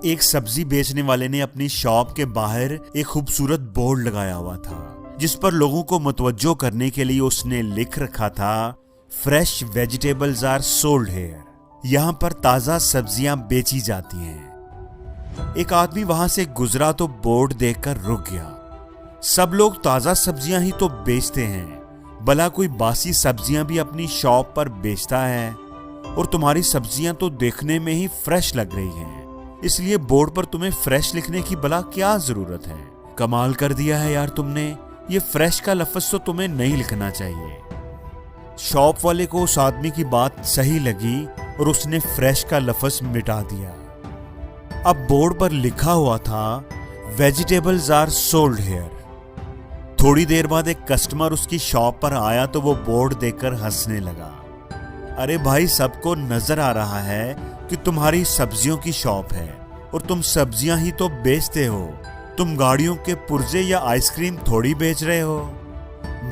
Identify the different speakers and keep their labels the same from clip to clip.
Speaker 1: एक सब्जी बेचने वाले ने अपनी शॉप के बाहर एक खूबसूरत बोर्ड लगाया हुआ था, जिस पर लोगों को मुतवज्जो करने के लिए उसने लिख रखा था, fresh vegetables are sold here. यहाँ पर ताजा सब्जियां बेची जाती हैं। एक आदमी वहां से गुजरा तो बोर्ड देखकर रुक गया। सब लोग ताजा सब्जियां ही तो बेचते हैं, भला कोई बासी सब्जियां भी अपनी शॉप पर बेचता है? और तुम्हारी सब्जियां तो देखने में ही फ्रेश लग रही हैं, इसलिए बोर्ड पर तुम्हें फ्रेश लिखने की भला क्या जरूरत है? कमाल कर दिया है यार तुमने, ये फ्रेश का लफ्ज तो तुम्हें नहीं लिखना चाहिए। शॉप वाले को उस आदमी की बात सही लगी और उसने फ्रेश का लफ्ज मिटा दिया। अब बोर्ड पर लिखा हुआ था, वेजिटेबल्स आर सोल्ड हियर। थोड़ी देर बाद एक कस्टमर उसकी शॉप पर आया तो वो बोर्ड देखकर हंसने लगा। अरे भाई, सबको नजर आ रहा है कि तुम्हारी सब्जियों की शॉप है और तुम सब्जियां ही तो बेचते हो। तुम गाड़ियों के पुर्जे या आइसक्रीम थोड़ी बेच रहे हो।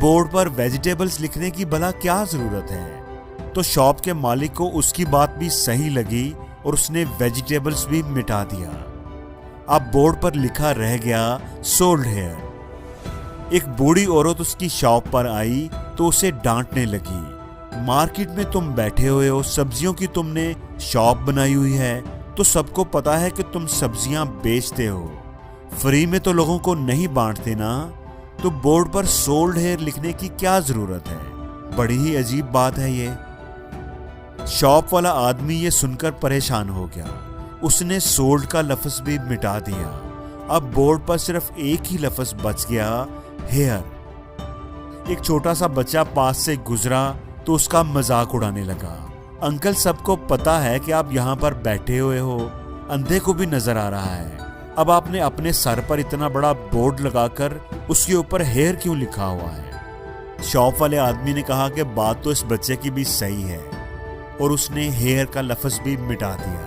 Speaker 1: बोर्ड पर वेजिटेबल्स लिखने की भला क्या जरूरत है? तो शॉप के मालिक को उसकी बात भी सही लगी और उसने वेजिटेबल्स भी मिटा दिया। अब बोर्ड पर लिखा रह गया, सोल्ड हियर। एक बूढ़ी औरत उसकी शॉप पर आई तो उसे डांटने लगी, मार्केट में तुम बैठे हुए हो, सब्जियों की तुमने शॉप बनाई हुई है, तो सबको पता है कि तुम सब्जियां बेचते हो, फ्री में तो लोगों को नहीं बांटते ना, तो बोर्ड पर सोल्ड हियर लिखने की क्या जरूरत है? बड़ी ही अजीब बात है ये। शॉप वाला आदमी ये सुनकर परेशान हो गया। उसने सोल्ड का लफ्ज भी मिटा दिया। अब बोर्ड पर सिर्फ एक ही लफ्ज बच गया, हेयर। एक छोटा सा बच्चा पास से गुजरा तो उसका मजाक उड़ाने लगा। अंकल, सबको पता है कि आप यहाँ पर बैठे हुए हो, अंधे को भी नजर आ रहा है, अब आपने अपने सर पर इतना बड़ा बोर्ड लगाकर उसके ऊपर हेयर क्यों लिखा हुआ है? शॉप वाले आदमी ने कहा कि बात तो इस बच्चे की भी सही है, और उसने हेयर का लफ्ज भी मिटा दिया।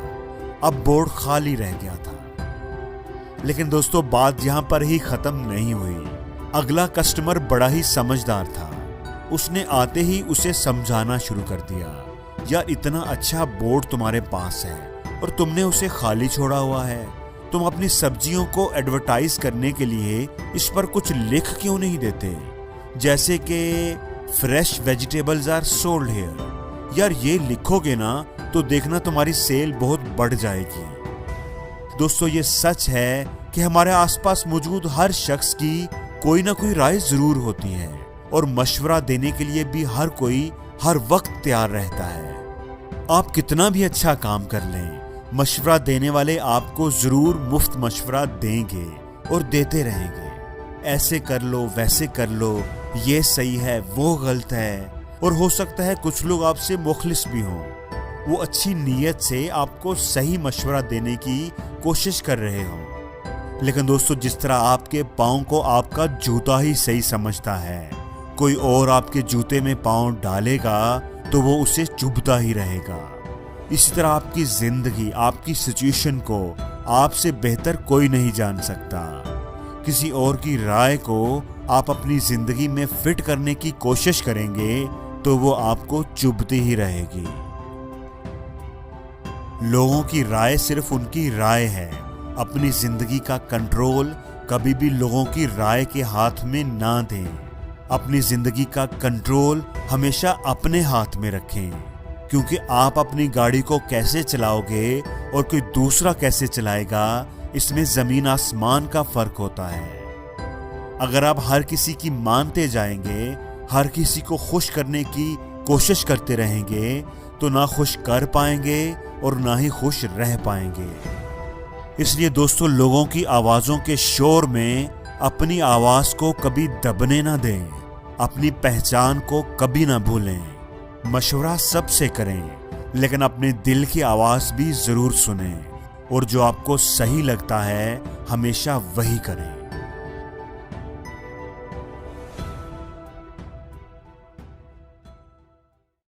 Speaker 1: अब बोर्ड खाली रह गया था। लेकिन दोस्तों, बात यहाँ पर ही खत्म नहीं हुई। अगला कस्टमर बड़ा ही समझदार था। उसने आते ही उसे समझाना शुरू कर दिया, यार इतना अच्छा बोर्ड तुम्हारे पास है और तुमने उसे खाली छोड़ा हुआ है। तुम अपनी सब्जियों को एडवर्टाइज करने के लिए इस पर कुछ लिख क्यों नहीं देते, जैसे कि fresh vegetables are sold here. यार ये लिखोगे ना तो देखना तुम्हारी सेल बहुत बढ़ जाएगी। दोस्तों, ये सच है कि हमारे आसपास मौजूद हर शख्स की कोई ना कोई राय जरूर होती है और मशवरा देने के लिए भी हर कोई हर वक्त तैयार रहता है। आप कितना भी अच्छा काम कर लें, मशवरा देने वाले आपको जरूर मुफ्त मशवरा देंगे और देते रहेंगे। ऐसे कर लो, वैसे कर लो, ये सही है, वो गलत है। और हो सकता है कुछ लोग आपसे मुखलिस भी हों, वो अच्छी नीयत से आपको सही मशवरा देने की कोशिश कर रहे हों। लेकिन दोस्तों, जिस तरह आपके पाँव को आपका जूता ही सही समझता है, कोई और आपके जूते में पाँव डालेगा तो वो उसे चुभता ही रहेगा। इसी तरह आपकी जिंदगी, आपकी सिचुएशन को आपसे बेहतर कोई नहीं जान सकता। किसी और की राय को आप अपनी जिंदगी में फिट करने की कोशिश करेंगे तो वो आपको चुभती ही रहेगी। लोगों की राय सिर्फ उनकी राय है। अपनी जिंदगी का कंट्रोल कभी भी लोगों की राय के हाथ में ना दें। अपनी जिंदगी का कंट्रोल हमेशा अपने हाथ में रखें, क्योंकि आप अपनी गाड़ी को कैसे चलाओगे और कोई दूसरा कैसे चलाएगा, इसमें जमीन आसमान का फर्क होता है। अगर आप हर किसी की मानते जाएंगे, हर किसी को खुश करने की कोशिश करते रहेंगे, तो ना खुश कर पाएंगे और ना ही खुश रह पाएंगे। इसलिए दोस्तों, लोगों की आवाजों के शोर में अपनी आवाज को कभी दबने ना दें, अपनी पहचान को कभी ना भूलें। मशवरा सबसे करें, लेकिन अपने दिल की आवाज भी जरूर सुनें, और जो आपको सही लगता है हमेशा वही करें।